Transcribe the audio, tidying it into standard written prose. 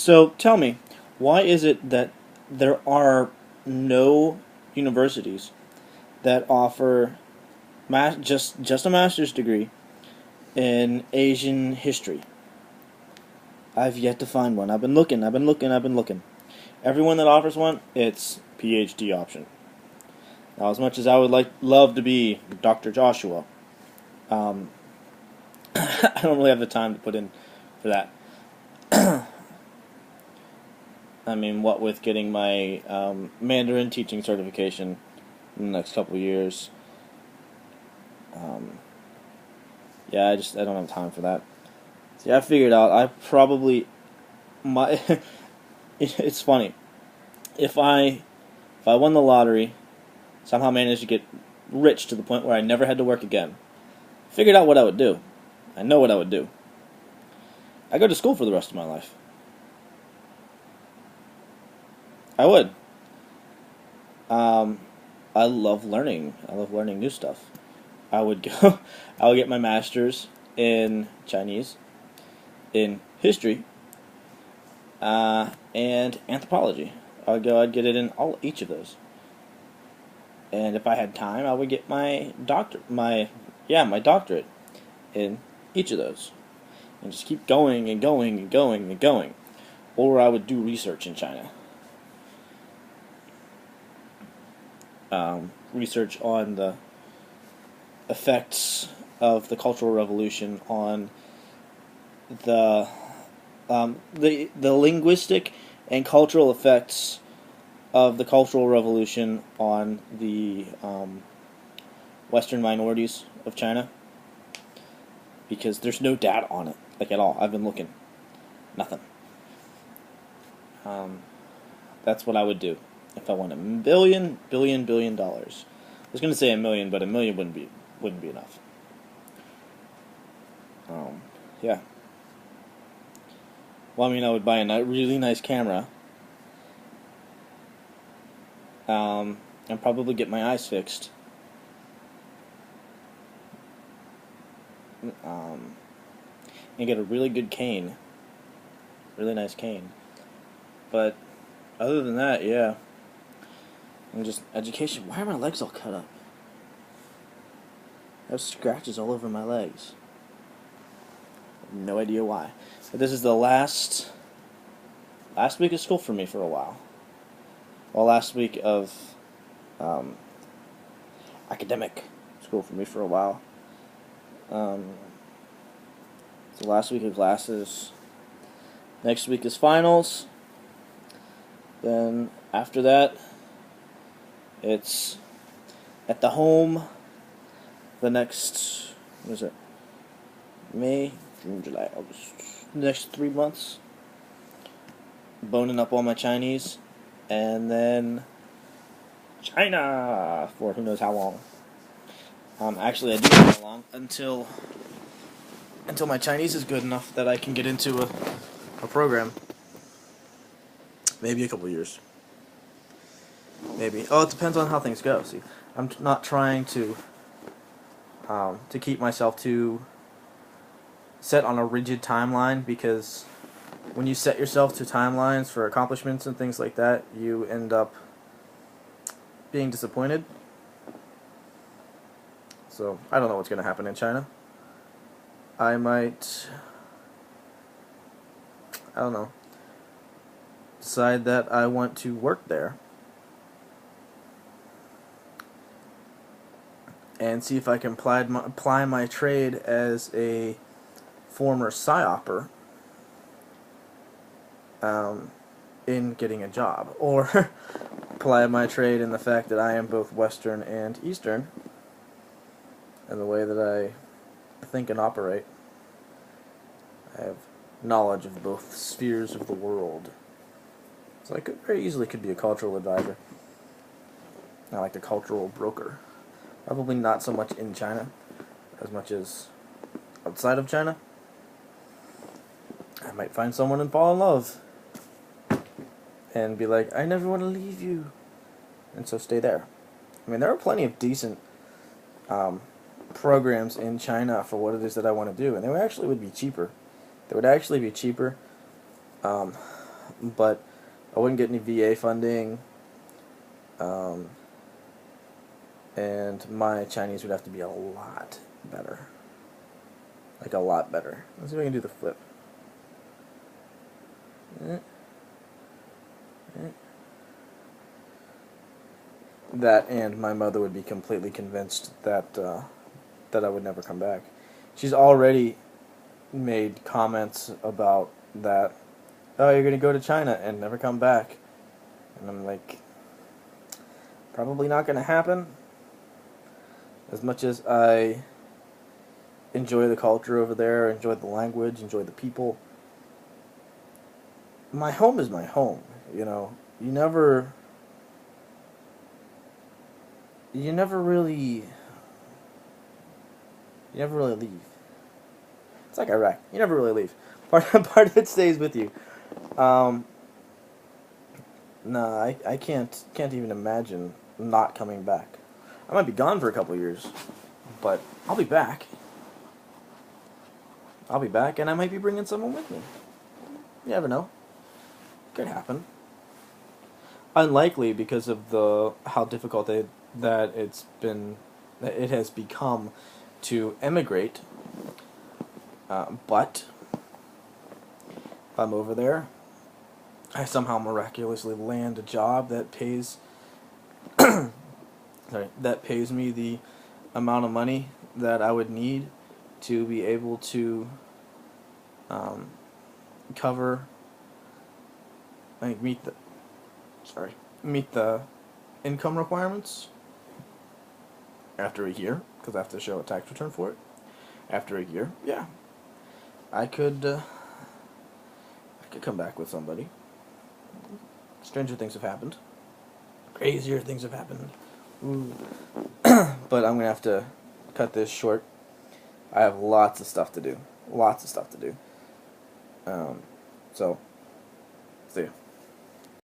So tell me, why is it that there are no universities that offer just a master's degree in Asian history? I've yet to find one. I've been looking. I've been looking. I've been looking. Everyone that offers one, it's PhD option. Now, as much as I would love to be Dr. Joshua, um, I don't really have the time to put in for that. I mean, what with getting my Mandarin teaching certification in the next couple of years, um, yeah, I don't have time for that. See, I figured out I probably my it's funny if I won the lottery, somehow managed to get rich to the point where I never had to work again. Figured out what I would do. I know what I would do. I go to school for the rest of my life. I would. Um, I love learning. I love learning new stuff. I would go. I would get my master's in Chinese, in history, and anthropology. I'd get it in each of those. And if I had time, I would get my my doctorate in each of those, and just keep going and going and going and going. Or I would do research in China. Research on the effects of the Cultural Revolution on the linguistic and cultural effects of the Cultural Revolution on the Western minorities of China, because there's no data on it, like at all. I've been looking, nothing. That's what I would do if I won $1 billion. I was going to say a million, but a million wouldn't be enough. Yeah. Well, I mean, I would buy a really nice camera, and probably get my eyes fixed. And get a really good cane, really nice cane. But other than that, yeah, and just education. Why are my legs all cut up? I have scratches all over my legs. No idea why. But this is the last week of school for me for a while. Well, last week of academic school for me for a while. It's the last week of classes. Next week is finals. Then after that, it's at the home. The next, what is it? May, June, July, August. The next 3 months. Boning up all my Chinese. And then China for who knows how long. Actually, I do know how long until my Chinese is good enough that I can get into a program. Maybe a couple years. Maybe. Oh, it depends on how things go. See, I'm not trying to keep myself too set on a rigid timeline, because when you set yourself to timelines for accomplishments and things like that, you end up being disappointed. So, I don't know what's going to happen in China. I don't know, decide that I want to work there and see if I can apply my trade as a former PSYOPer in getting a job, or apply my trade in the fact that I am both Western and Eastern in the way that I think and operate. I have knowledge of both spheres of the world. So I very easily could be a cultural advisor. I like the cultural broker. Probably not so much in China as much as outside of China. I might find someone and fall in love and be like, I never want to leave you, and so stay there. I mean, there are plenty of decent programs in China for what it is that I want to do, and they would actually be cheaper. They would actually be cheaper. but I wouldn't get any VA funding, um, and my Chinese would have to be a lot better. Like a lot better. Let's see if I can do the flip. That, and my mother would be completely convinced that that I would never come back. She's already made comments about that. Oh, you're gonna go to China and never come back, and I'm like, probably not gonna happen. As much as I enjoy the culture over there, enjoy the language, enjoy the people, my home is my home. You know, you never really, you never really leave. It's like Iraq. You never really leave. Part of it stays with you. Um, no, I can't even imagine not coming back. I might be gone for a couple years, but I'll be back. I'll be back, and I might be bringing someone with me. You never know. Could happen. Unlikely because of the how difficult it has become to emigrate. But if I'm over there, I somehow miraculously land a job that pays that pays me the amount of money that I would need to be able to cover, like meet the income requirements after a year, because I have to show a tax return for it. After a year, yeah, I could come back with somebody. Stranger things have happened. Crazier things have happened. Ooh. But I'm gonna have to cut this short. I have lots of stuff to do. Lots of stuff to do. So, see ya.